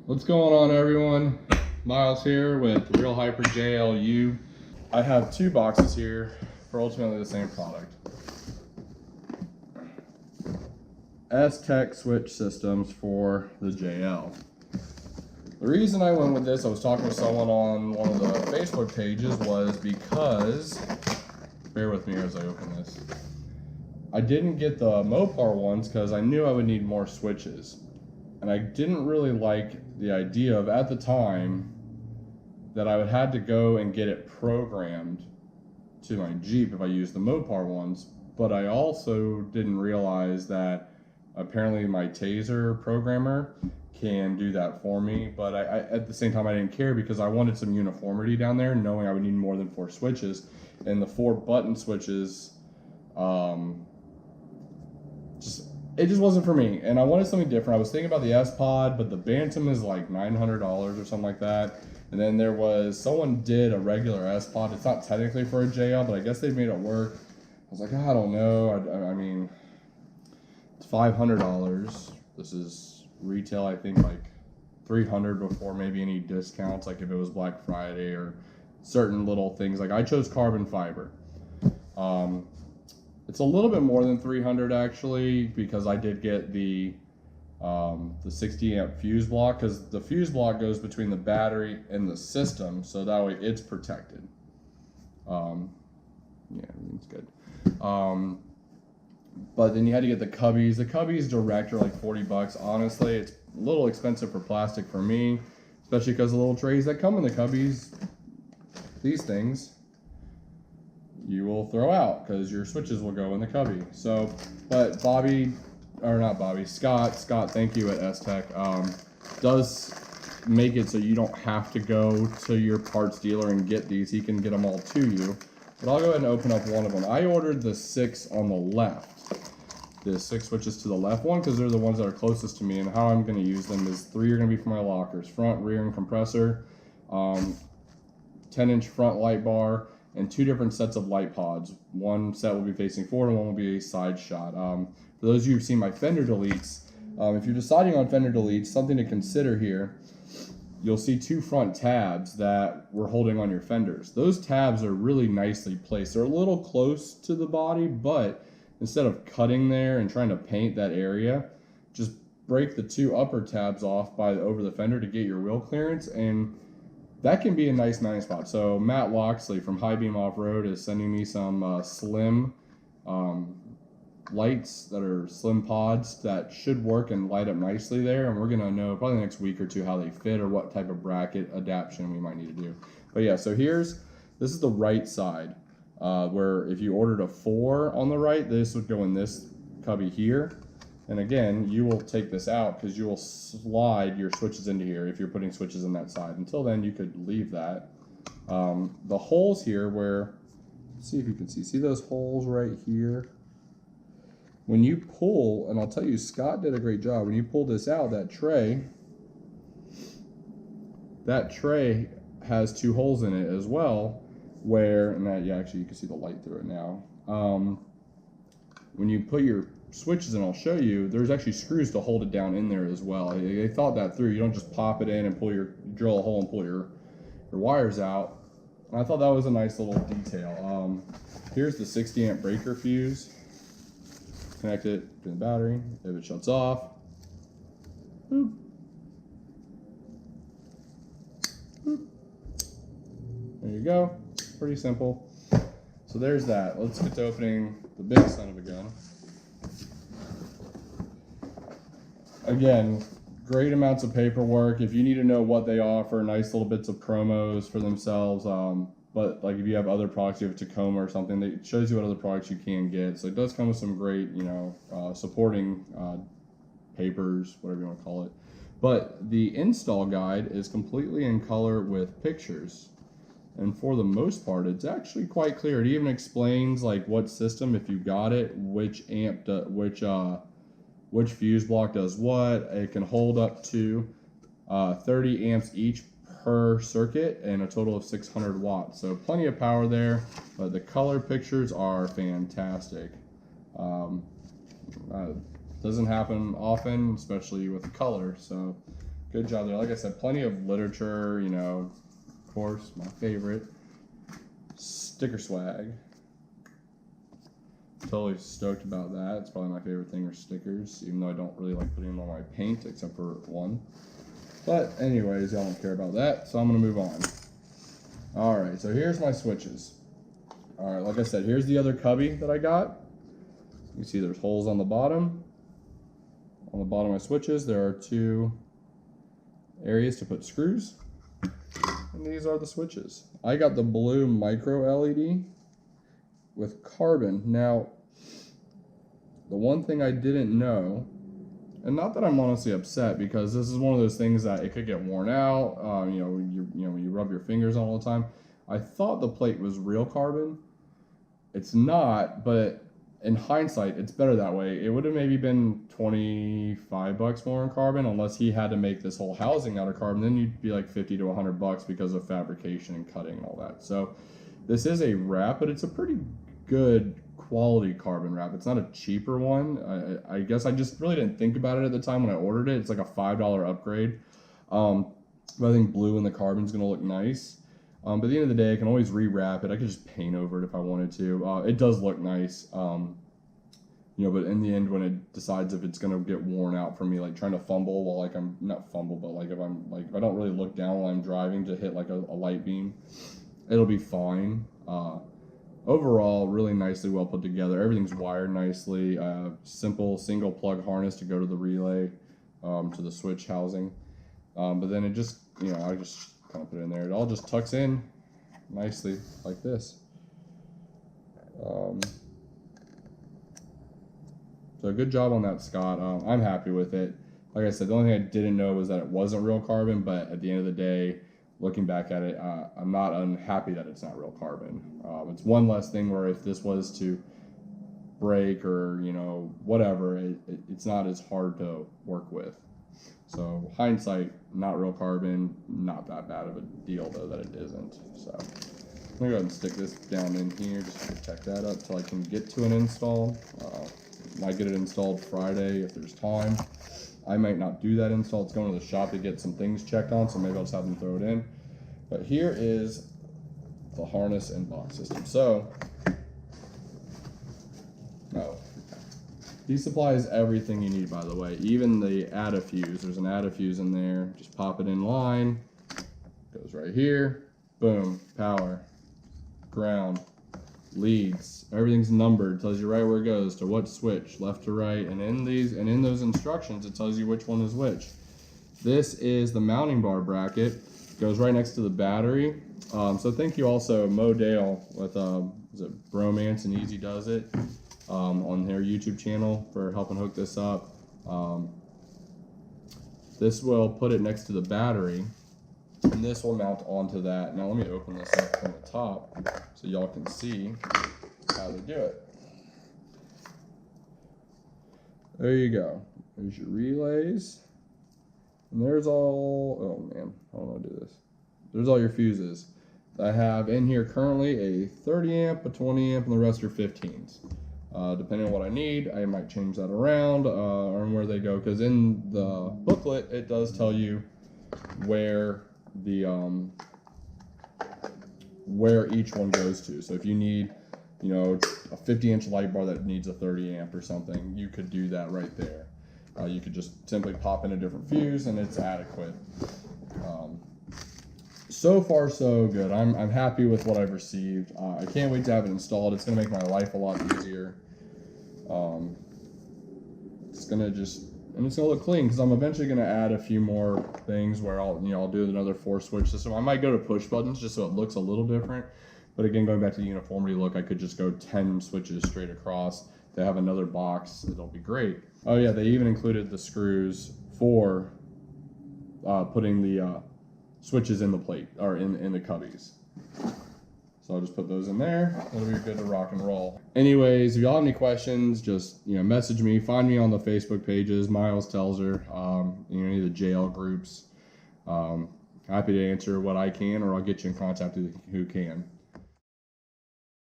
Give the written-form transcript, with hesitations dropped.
What's going on, everyone? Miles here with Real Hyper JLU. I have two boxes here for ultimately the same product. S-Tech switch systems for the JL. The reason I went with this, I was talking to someone on one of the Facebook pages, was because, bear with me as I open this, I didn't get the Mopar ones because I knew I would need more switches. And I didn't really like the idea of, at the time, that I would have to go and get it programmed to my Jeep if I used the Mopar ones. But I also didn't realize that apparently my Taser programmer can do that for me. But I at the same time, I didn't care because I wanted some uniformity down there, knowing I would need more than 4 switches. And the 4 button switches, it just wasn't for me, and I wanted something different. I was thinking about the S-Pod, but the Bantam is like $900 or something like that. And then there was, someone did a regular S-Pod. It's not technically for a JL, but I guess they made it work. I was like, I don't know. I mean, it's $500. This is retail, I think, like $300 before maybe any discounts, like if it was Black Friday or certain little things. Like I chose carbon fiber. It's a little bit more than 300 actually, because I did get the 60 amp fuse block, because the fuse block goes between the battery and the system, so that way it's protected. Yeah, everything's good. But then you had to get the cubbies. The cubbies direct are like 40 bucks. Honestly, it's a little expensive for plastic for me, especially because the little trays that come in the cubbies, these things, you will throw out because your switches will go in the cubby. So, but Scott, thank you at S-Tech, does make it so you don't have to go to your parts dealer and get these. He can get them all to you. But I'll go ahead and open up one of them. I ordered the 6 on the left. The 6 switches to the left one because they're the ones that are closest to me, and how I'm going to use them is 3 are going to be for my lockers, front, rear, and compressor, 10-inch front light bar, and 2 different sets of light pods. One set will be facing forward and one will be a side shot. For those of you who've seen my fender deletes, if you're deciding on fender deletes, something to consider here, you'll see 2 front tabs that we're holding on your fenders. Those tabs are really nicely placed. They're a little close to the body, but instead of cutting there and trying to paint that area, just break the 2 upper tabs off over the fender to get your wheel clearance, and that can be a nice mounting spot. So Matt Loxley from High Beam Off-Road is sending me some slim lights that are slim pods that should work and light up nicely there. And we're going to know probably the next week or 2 how they fit or what type of bracket adaptation we might need to do. But yeah, so this is the right side, where if you ordered a 4 on the right, this would go in this cubby here. And again, you will take this out because you will slide your switches into here if you're putting switches in that side. Until then, you could leave that. The holes here where, let's see if you can see those holes right here? When you pull, and I'll tell you, Scott did a great job. When you pull this out, that tray has 2 holes in it as well, actually you can see the light through it now. When you put your switches in, I'll show you, there's actually screws to hold it down in there as well. They thought that through. You don't just pop it in and drill a hole and pull your wires out. And I thought that was a nice little detail. Here's the 60 amp breaker fuse. Connect it to the battery. If it shuts off, boop, boop. There you go. Pretty simple. So there's that. Let's get to opening the big son of a gun. Again, great amounts of paperwork. If you need to know what they offer, nice little bits of promos for themselves. But like if you have other products, you have Tacoma or something, it shows you what other products you can get. So it does come with some great, supporting papers, whatever you want to call it. But the install guide is completely in color with pictures. And for the most part, it's actually quite clear. It even explains like what system, if you got it, which amp, which fuse block does what. It can hold up to 30 amps each per circuit and a total of 600 watts. So plenty of power there, but the color pictures are fantastic. Doesn't happen often, especially with color. So good good job there. Like I said, plenty of literature, you know, of course, my favorite, sticker swag. Totally stoked about that. It's probably my favorite thing are stickers, even though I don't really like putting them on my paint, except for one. But anyways, y'all don't care about that, so I'm gonna move on. All right, so here's my switches. All right, like I said, here's the other cubby that I got. You see there's holes on the bottom. On the bottom of my switches, there are 2 areas to put screws. And these are the switches. I got the blue micro LED with carbon. Now, the one thing I didn't know, and not that I'm honestly upset, because this is one of those things that it could get worn out. You know, when you rub your fingers on all the time. I thought the plate was real carbon. It's not, but in hindsight, it's better that way. It would have maybe been $25 more in carbon, unless he had to make this whole housing out of carbon. Then you'd be like $50 to $100 because of fabrication and cutting and all that. So this is a wrap, but it's a pretty good quality carbon wrap. It's not a cheaper one. I guess I just really didn't think about it at the time when I ordered it. It's like a $5 upgrade. But I think blue in the carbon is going to look nice. But at the end of the day, I can always rewrap it. I could just paint over it if I wanted to. It does look nice. You know, but in the end, when it decides if it's going to get worn out for me, like trying to fumble while like I'm not fumble, but like if I don't really look down while I'm driving to hit like a light beam, it'll be fine. Overall, really nicely well put together. Everything's wired nicely. Simple single plug harness to go to the relay, to the switch housing. But then it just, you know, I just kind of put it in there. It all just tucks in nicely like this. So good job on that, Scott. I'm happy with it. Like I said, the only thing I didn't know was that it wasn't real carbon, but at the end of the day, looking back at it, I'm not unhappy that it's not real carbon. It's one less thing where if this was to break or, you know, whatever, it's not as hard to work with. So hindsight, not real carbon, not that bad of a deal though that it isn't. So I'm gonna go ahead and stick this down in here just to protect that up till I can get to an install. Might get it installed Friday if there's time. I might not do that install. It's going to the shop to get some things checked on, so maybe I'll just have them throw it in. But here is the harness and box system. So, he supplies everything you need, by the way. Even the add-a-fuse. There's an add-a-fuse in there. Just pop it in line. Goes right here. Boom. Power. Ground. Leads. Everything's numbered. Tells you right where it goes to what switch, left to right. And in those instructions, it tells you which one is which. This is the mounting bar bracket. Goes right next to the battery. So thank you also Mo Dale with is it Bromance and Easy Does It on their YouTube channel for helping hook this up. This will put it next to the battery, and this will mount onto that. Now let me open this up from the top so y'all can see how they do it. There you go. There's your relays. And there's all, oh man, I don't know how to do this. There's all your fuses. I have in here currently a 30 amp, a 20 amp, and the rest are 15s. Depending on what I need, I might change that around or where they go, because in the booklet it does tell you where the where each one goes to. So if you need, you know, a 50-inch light bar that needs a 30 amp or something, you could do that right there. You could just simply pop in a different fuse and it's adequate. So far so good. I'm happy with what I've received. I can't wait to have it installed. It's gonna make my life a lot easier. It's gonna look clean, because I'm eventually gonna add a few more things where I'll do another 4-switch system. I might go to push buttons just so it looks a little different. But again, going back to the uniformity look, I could just go 10 switches straight across. They have another box. It'll be great. Oh yeah, they even included the screws for putting the switches in the plate, or in the cubbies. So I'll just put those in there. It'll be good to rock and roll. Anyways, if y'all have any questions, just message me. Find me on the Facebook pages, Miles Telzer, any of the JL groups. Happy to answer what I can, or I'll get you in contact with who can.